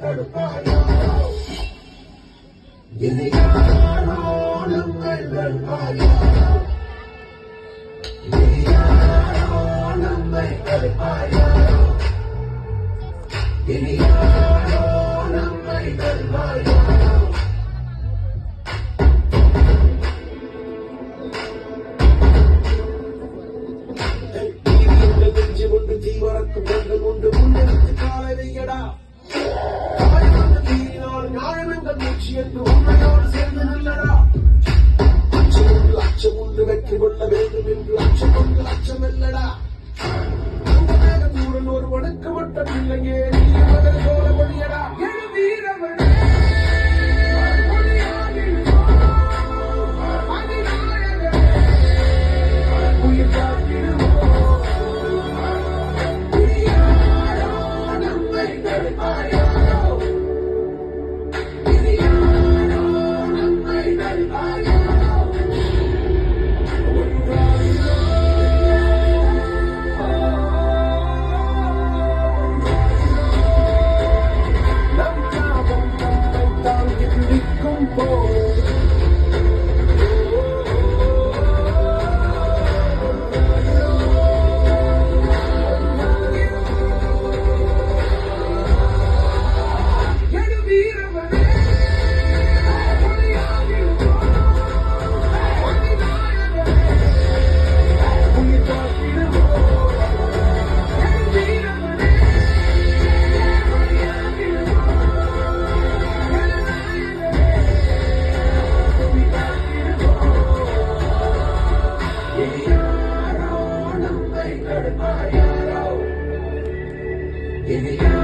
தடுப்பாயா இது யாரோ நம்மை வெல்வாயா இது யாரோ நம்மை தடுப்பாயா இது யாரோ நம்மை வெல்வாயா தீவரக்கு கொண்டு முன்னெடுத்து காலை வைக்கடா நியாயம் எங்கள் மூச்சு என்று உண்மையோடு சேர்ந்து நில்லடா அச்சம் உண்டு வெற்றி கொள்ள வேண்டும் என்று அச்சம் கொண்டு அச்சம் இல்லடா அந்த மேகத்துடன் ஒரு வணக்கப்பட்ட பிள்ளையே நீ மகள் போல ஒழியடா என் வீரவன் உயிர் காத்திடுவோம் Give me